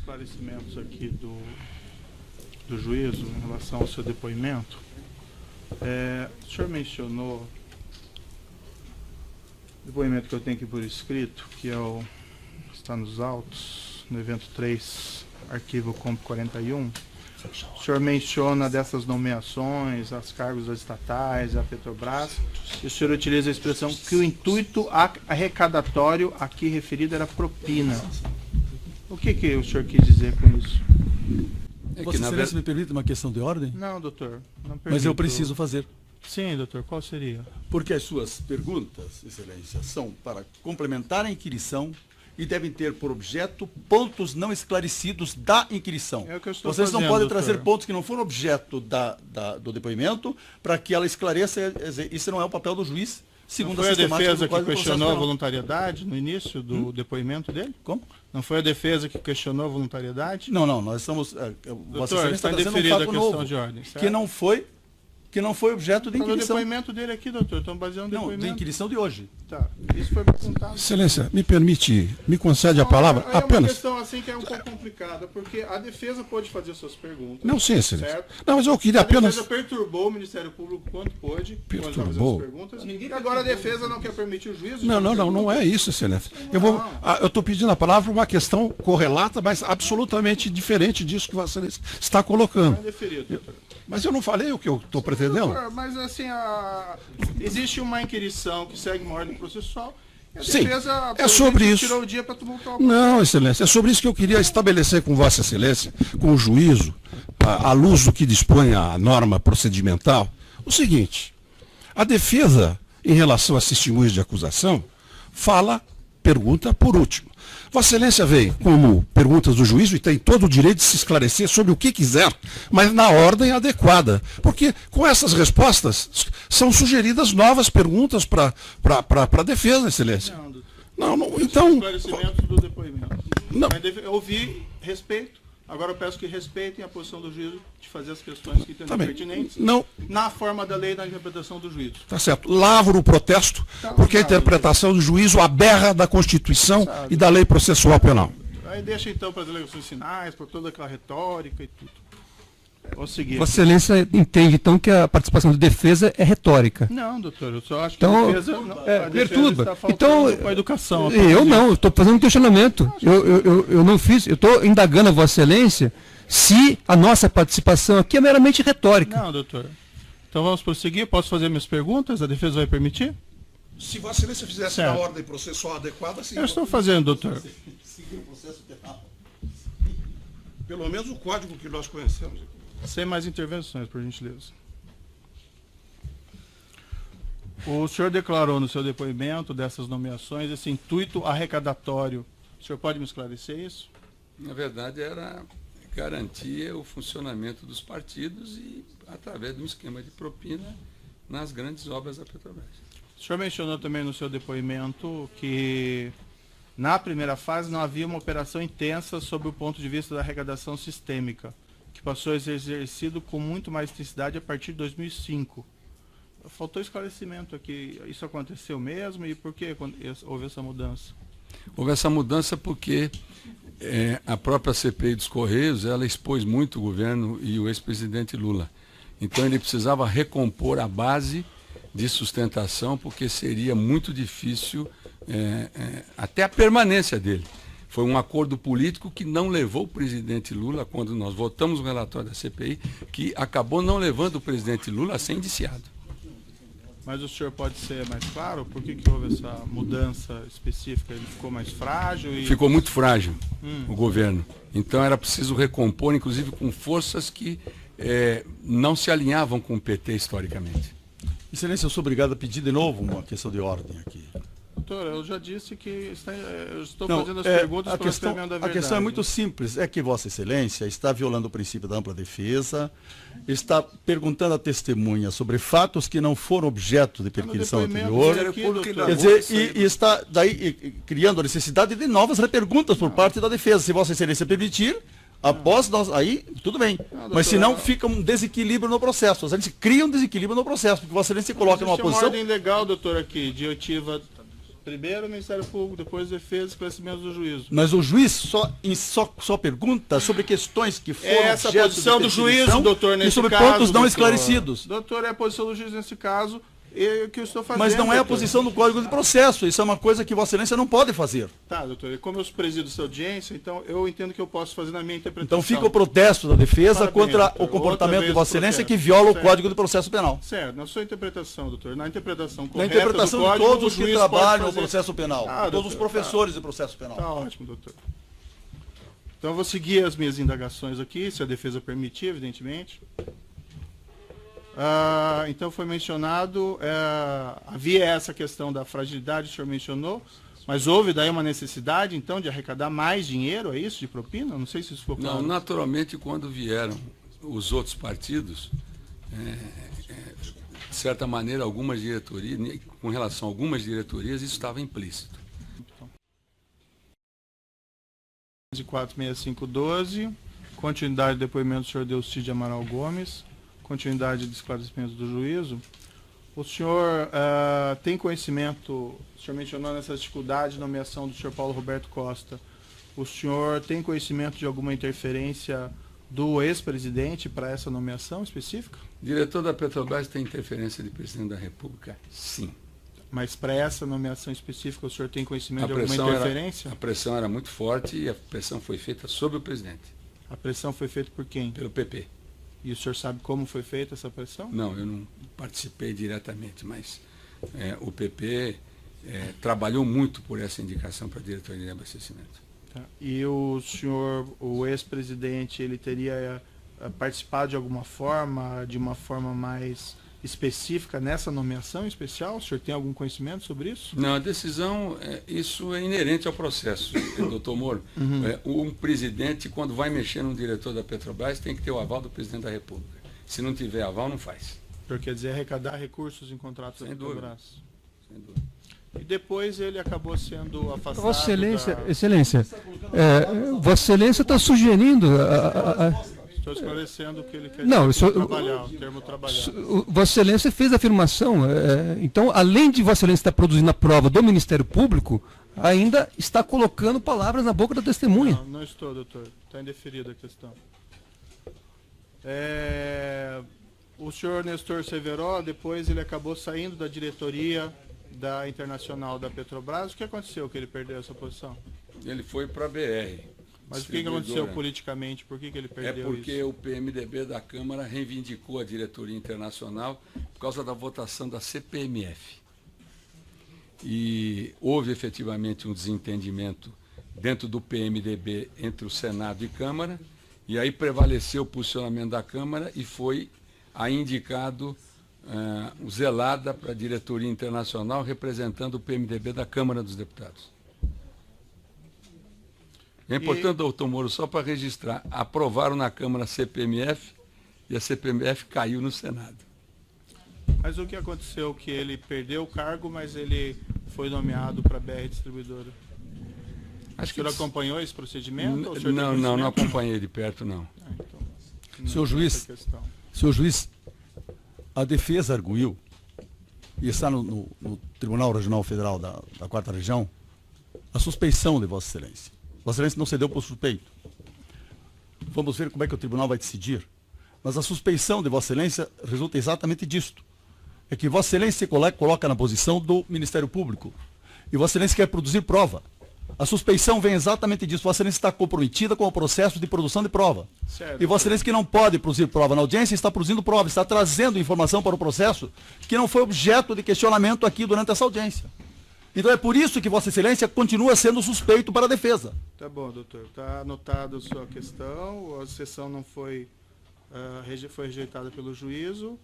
esclarecimentos aqui do juízo em relação ao seu depoimento. O senhor mencionou o depoimento que eu tenho aqui por escrito, que está nos autos, no evento 3, arquivo COMP 41. O senhor menciona dessas nomeações, as cargos das estatais, a Petrobras, e o senhor utiliza a expressão que o intuito arrecadatório aqui referido era propina. O que o senhor quis dizer com isso? Vossa Excelência me permite uma questão de ordem? Não, doutor. Não permito. Mas eu preciso fazer. Sim, doutor. Qual seria? Porque as suas perguntas, Excelência, são para complementar a inquirição e devem ter por objeto pontos não esclarecidos da inquirição. É o que eu estou Vocês fazendo, não podem doutor. trazer pontos que não foram objeto do depoimento para que ela esclareça. Isso não é o papel do juiz, segundo Não foi a defesa que questionou a voluntariedade. voluntariedade no início do depoimento dele? Como? Não foi a defesa que questionou a voluntariedade? Não, nós estamos... Vossa Doutor, Excelência está trazendo indeferida a fato questão novo, de ordem, certo? que não foi objeto de Está no inquirição. depoimento dele aqui, doutor. Estamos baseando no Não, depoimento. de inquirição de hoje. Tá. Isso foi perguntado. Excelência, me concede a palavra É uma apenas. questão assim que é um pouco complicada, porque a defesa pode fazer suas perguntas. Não, sim, Excelência. Certo? Não, mas eu queria A apenas... defesa perturbou o Ministério Público quanto pôde, quando estava fazendo Perturbou? as perguntas, e agora a defesa não quer permitir o juízo. Não é isso, Excelência. Não. Eu estou pedindo a palavra para uma questão correlata, mas absolutamente diferente disso que Vossa Excelência está colocando. Não é deferido, doutor. Mas eu não falei o que eu estou pretendendo. Doutor, mas assim, existe uma inquirição que segue uma ordem processual. E a Sim, defesa, é sobre isso. tirou o dia para tumultuar o Não, Excelência, é sobre isso que eu queria estabelecer com Vossa Excelência, com o juízo, à luz do que dispõe a norma procedimental, o seguinte: a defesa, em relação às testemunhas de acusação, pergunta por último. Vossa Excelência vem como perguntas do juízo e tem todo o direito de se esclarecer sobre o que quiser, mas na ordem adequada. Porque com essas respostas são sugeridas novas perguntas para a defesa, Excelência. Não, doutor. Não, então... Esclarecimento do depoimento. Não. Eu ouvi, respeito. Agora eu peço que respeitem a posição do juízo de fazer as questões que entendem bem. pertinentes Não. na forma da lei e na interpretação do juízo. Tá certo. Lavro o protesto, porque a interpretação do juízo aberra da Constituição e da lei processual penal. Aí deixa então para as delegações finais, para toda aquela retórica e tudo. Vamos seguir. Vossa Excelência entende, então, que a participação de defesa é retórica. Não, doutor, eu só acho Então, que a defesa, a defesa perturba. está faltando Então, com a educação. Eu não, estou fazendo um questionamento. Eu não fiz, eu estou indagando a Vossa Excelência se a nossa participação aqui é meramente retórica. Não, doutor. Então vamos prosseguir. Posso fazer minhas perguntas? A defesa vai permitir? Se Vossa Excelência fizesse Certo. na ordem processual adequada, sim. Eu estou fazendo, doutor. Seguir o processo penal. Pelo menos o código que nós conhecemos. Sem mais intervenções, por gentileza. O senhor declarou no seu depoimento dessas nomeações esse intuito arrecadatório. O senhor pode me esclarecer isso? Na verdade, era garantir o funcionamento dos partidos e através de um esquema de propina nas grandes obras da Petrobras. O senhor mencionou também no seu depoimento que na primeira fase não havia uma operação intensa sob o ponto de vista da arrecadação sistêmica, que passou a ser exercido com muito mais intensidade a partir de 2005. Faltou esclarecimento aqui. Isso aconteceu mesmo e por que houve essa mudança? Houve essa mudança porque a própria CPI dos Correios, ela expôs muito o governo e o ex-presidente Lula. Então ele precisava recompor a base de sustentação, porque seria muito difícil até a permanência dele. Foi um acordo político que não levou o presidente Lula, quando nós votamos o relatório da CPI, que acabou não levando o presidente Lula a ser indiciado. Mas o senhor pode ser mais claro? Por que houve essa mudança específica? Ele ficou mais frágil? Ficou muito frágil o governo. Então era preciso recompor, inclusive com forças que não se alinhavam com o PT historicamente. Excelência, eu sou obrigado a pedir de novo uma questão de ordem aqui. Doutor, eu já disse que eu estou Não, fazendo as perguntas a para questão, a verdade. a questão é muito simples, é que Vossa Excelência está violando o princípio da ampla defesa, está perguntando à testemunha sobre fatos que não foram objeto de perquisição anterior, quer dizer, e está daí criando a necessidade de novas reperguntas por parte da defesa. Se Vossa Excelência permitir, após nós, aí tudo bem. Mas senão fica um desequilíbrio no processo. A gente cria um desequilíbrio no processo, porque Vossa Excelência se coloca numa Existe uma posição... ordem legal, doutor, aqui, de oitiva Primeiro o Ministério Público, depois Defesa e esclarecimento do juízo. Mas o juiz só pergunta sobre questões que foram essa a posição do juízo, doutor, nesse e sobre caso, pontos não doutor. Esclarecidos. Doutor, é a posição do juiz nesse caso que eu estou fazendo. Mas não é a doutor. posição do Código de Processo. Isso é uma coisa que Vossa Excelência não pode fazer. Tá, doutor. E como eu presido essa audiência, então eu entendo que eu posso fazer na minha interpretação. Então fica o protesto da defesa Parabéns, contra doutor. o comportamento de Vossa Excelência que protesto. viola Certo. o Código de Processo Penal. Certo, na sua interpretação, doutor, na interpretação Na correta interpretação do de código, todos o os que juiz trabalham pode no processo penal. Ah, Todos os doutor, professores de processo penal. Tá ótimo, doutor. Então eu vou seguir as minhas indagações aqui, se a defesa permitir, evidentemente. Então foi mencionado, havia essa questão da fragilidade, o senhor mencionou, mas houve daí uma necessidade, então, de arrecadar mais dinheiro, é isso, de propina? Não sei se isso ficou claro. Não, naturalmente, quando vieram os outros partidos, de certa maneira, algumas diretorias, com relação a algumas diretorias, isso estava implícito. De 46512, continuidade do depoimento do senhor Delcídio Amaral Gomes, continuidade de esclarecimento do juízo. O senhor tem conhecimento, o senhor mencionou nessa dificuldade de nomeação do senhor Paulo Roberto Costa, o senhor tem conhecimento de alguma interferência do ex-presidente para essa nomeação específica? Diretor da Petrobras tem interferência de presidente da República? Sim. Mas para essa nomeação específica, o senhor tem conhecimento de alguma interferência? A pressão era muito forte e a pressão foi feita sobre o presidente. A pressão foi feita por quem? Pelo PP. E o senhor sabe como foi feita essa pressão? Não, eu não participei diretamente, mas o PP trabalhou muito por essa indicação para a diretoria de abastecimento. Tá. E o senhor, o ex-presidente, ele teria participado de alguma forma, de uma forma mais específica nessa nomeação especial? O senhor tem algum conhecimento sobre isso? Não, a decisão, isso é inerente ao processo, doutor Moro. Um presidente, quando vai mexer num diretor da Petrobras, tem que ter o aval do presidente da República. Se não tiver aval, não faz. O senhor quer dizer arrecadar recursos em contratos da Sem dúvida. Petrobras? Sem dúvida. E depois ele acabou sendo afastado. Vossa Excelência, Vossa Excelência está sugerindo. Estou esclarecendo o que ele quer Não, dizer, trabalhar, o termo trabalhar. Vossa Excelência fez a afirmação. Então, além de Vossa Excelência estar produzindo a prova do Ministério Público, ainda está colocando palavras na boca da testemunha. Não, não estou, doutor. Está indeferida a questão. O senhor Nestor Severo, depois ele acabou saindo da diretoria da Internacional da Petrobras. O que aconteceu que ele perdeu essa posição? Ele foi para a BR. Mas o que aconteceu politicamente? Por que ele perdeu isso? É porque o PMDB da Câmara reivindicou a diretoria internacional por causa da votação da CPMF. E houve efetivamente um desentendimento dentro do PMDB entre o Senado e Câmara, e aí prevaleceu o posicionamento da Câmara e foi aí indicado o Zelada para a diretoria internacional, representando o PMDB da Câmara dos Deputados. É importante, doutor Moro, só para registrar, aprovaram na Câmara a CPMF e a CPMF caiu no Senado. Mas o que aconteceu? Que ele perdeu o cargo, mas ele foi nomeado para a BR Distribuidora. Acho O senhor acompanhou esse procedimento? Ou o senhor não acompanhei de perto, não. Senhor juiz, a defesa arguiu, e está no Tribunal Regional Federal da 4ª Região, a suspeição de Vossa Excelência. Vossa Excelência não cedeu por suspeito. Vamos ver como é que o tribunal vai decidir. Mas a suspeição de Vossa Excelência resulta exatamente disto. É que Vossa Excelência se coloca na posição do Ministério Público. E Vossa Excelência quer produzir prova. A suspeição vem exatamente disso. Vossa Excelência está comprometida com o processo de produção de prova. Certo. E Vossa Excelência que não pode produzir prova na audiência, está produzindo prova, está trazendo informação para o processo que não foi objeto de questionamento aqui durante essa audiência. Então é por isso que Vossa Excelência continua sendo suspeito para a defesa. Tá bom, doutor. Está anotada a sua questão. A sessão não foi, foi rejeitada pelo juízo.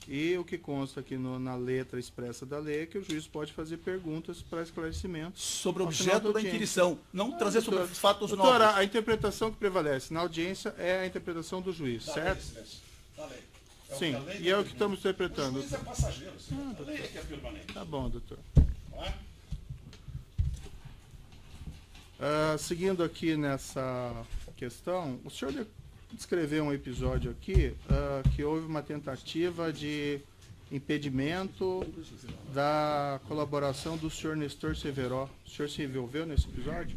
E o que consta aqui na letra expressa da lei é que o juiz pode fazer perguntas para esclarecimento. Sobre o objeto da inquirição, não trazer sobre os fatos novos. Doutora, a interpretação que prevalece na audiência é a interpretação do juiz, certo? Sim, e é o que estamos interpretando. O juiz é passageiro, a lei é que é permanente. Tá bom, doutor. Seguindo aqui nessa questão, o senhor descreveu um episódio aqui que houve uma tentativa de impedimento da colaboração do senhor Nestor Severo. O senhor se envolveu nesse episódio?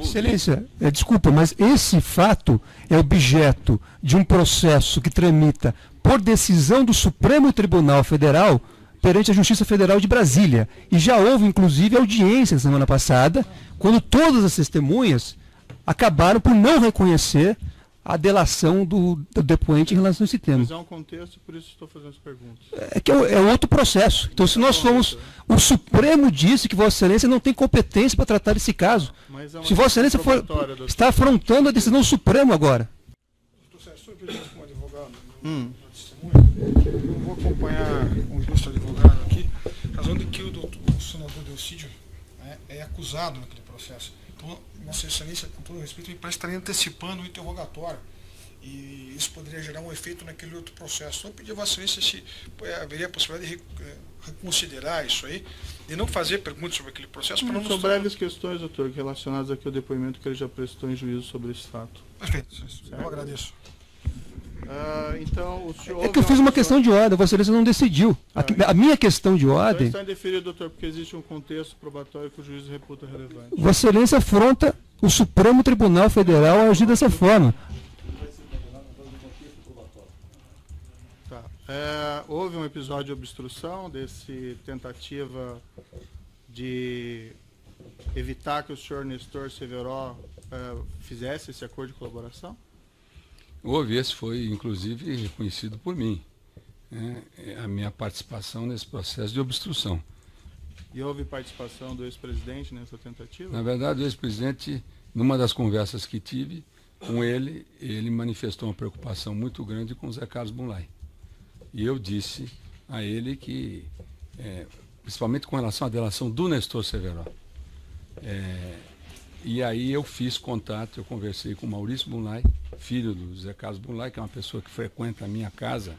Excelência, desculpa, mas esse fato é objeto de um processo que tramita por decisão do Supremo Tribunal Federal perante a Justiça Federal de Brasília. E já houve, inclusive, audiência na semana passada, quando todas as testemunhas acabaram por não reconhecer a delação do depoente em relação a esse tema. Mas é um contexto, por isso estou fazendo as perguntas. É outro processo. Então, se nós fomos... O Supremo disse que Vossa Excelência não tem competência para tratar desse caso. Se Vossa Excelência está afrontando a decisão do Supremo agora. Como advogado, eu vou acompanhar o ilustre advogado aqui, razão de que o senador Delcídio é acusado naquele processo. Então, Vossa Excelência, com todo respeito, me parece estar antecipando o interrogatório. E isso poderia gerar um efeito naquele outro processo. Então, eu pedi a Vossa Excelência se haveria a possibilidade de reconsiderar isso aí, de não fazer perguntas sobre aquele processo. São breves questões, doutor, relacionadas aqui ao depoimento que ele já prestou em juízo sobre esse fato. Perfeito, eu agradeço. Então, o senhor... É que eu fiz uma questão de ordem, Vossa Excelência não decidiu. A minha questão de ordem... Está indeferido, doutor, porque existe um contexto probatório que o juiz reputa relevante. Vossa Excelência afronta o Supremo Tribunal Federal a agir dessa forma. Tá. Houve um episódio de obstrução desse tentativa de evitar que o senhor Nestor Severo fizesse esse acordo de colaboração? Houve, esse foi inclusive reconhecido por mim, a minha participação nesse processo de obstrução. E houve participação do ex-presidente nessa tentativa? Na verdade, o ex-presidente, numa das conversas que tive com ele, ele manifestou uma preocupação muito grande com o Zé Carlos Bunlai. E eu disse a ele que, principalmente com relação à delação do Nestor Severo, e aí eu fiz contato, eu conversei com o Maurício Bunlai, filho do Zé Carlos Bunlai, que é uma pessoa que frequenta a minha casa,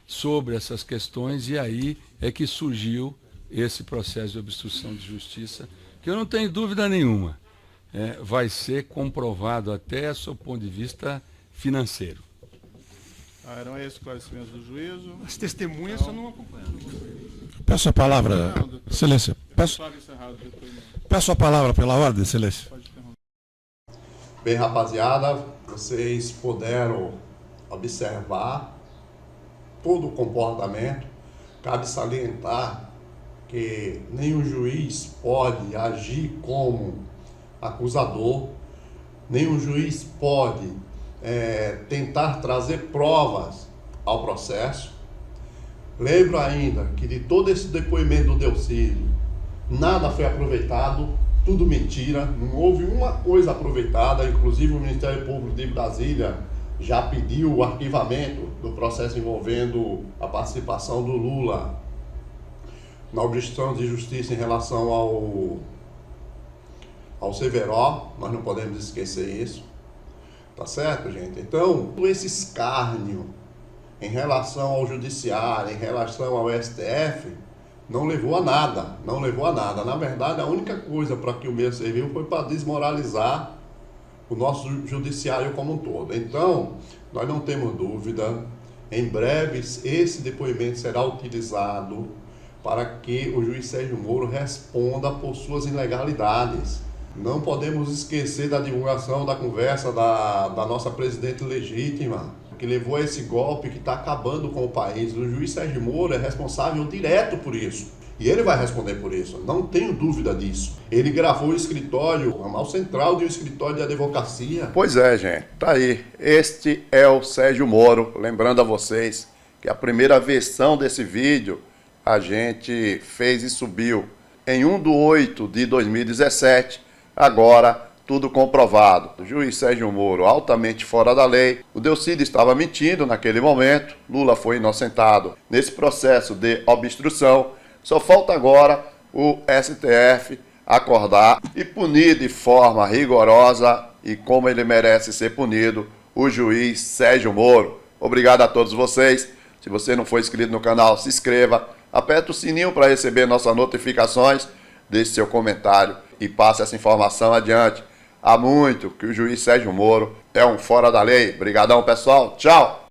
sobre essas questões, e aí é que surgiu esse processo de obstrução de justiça, que eu não tenho dúvida nenhuma, vai ser comprovado até do ponto de vista financeiro. Eram esses esclarecimentos do juízo. As testemunhas só não acompanharam. Peço a palavra, Excelência. Peço a palavra pela ordem, Excelência. Bem, rapaziada, vocês puderam observar todo o comportamento. Cabe salientar que nenhum juiz pode agir como acusador, nenhum juiz pode tentar trazer provas ao processo. Lembro ainda que de todo esse depoimento do Delcídio, nada foi aproveitado, tudo mentira, não houve uma coisa aproveitada. Inclusive o Ministério Público de Brasília já pediu o arquivamento do processo envolvendo a participação do Lula na obstrução de justiça em relação ao Severo. Nós não podemos esquecer isso, tá certo, gente? Então, esse escárnio em relação ao judiciário, em relação ao STF, não levou a nada, não levou a nada. Na verdade, a única coisa para que o mesmo serviu foi para desmoralizar o nosso judiciário como um todo. Então, nós não temos dúvida, em breve esse depoimento será utilizado para que o juiz Sérgio Moro responda por suas ilegalidades. Não podemos esquecer da divulgação da conversa da nossa presidente legítima, que levou a esse golpe que está acabando com o país. O juiz Sérgio Moro é responsável direto por isso. E ele vai responder por isso, não tenho dúvida disso. Ele gravou o escritório, o ramal central de um escritório de advocacia. Pois é, gente, tá aí. Este é o Sérgio Moro. Lembrando a vocês que a primeira versão desse vídeo a gente fez e subiu em 1/8/2017. Agora, tudo comprovado. O juiz Sérgio Moro, altamente fora da lei. O Delcídio estava mentindo naquele momento. Lula foi inocentado nesse processo de obstrução. Só falta agora o STF acordar e punir de forma rigorosa e como ele merece ser punido, o juiz Sérgio Moro. Obrigado a todos vocês. Se você não for inscrito no canal, se inscreva. Aperte o sininho para receber nossas notificações. Deixe seu comentário e passe essa informação adiante. Há muito que o juiz Sérgio Moro é um fora da lei. Obrigadão, pessoal. Tchau!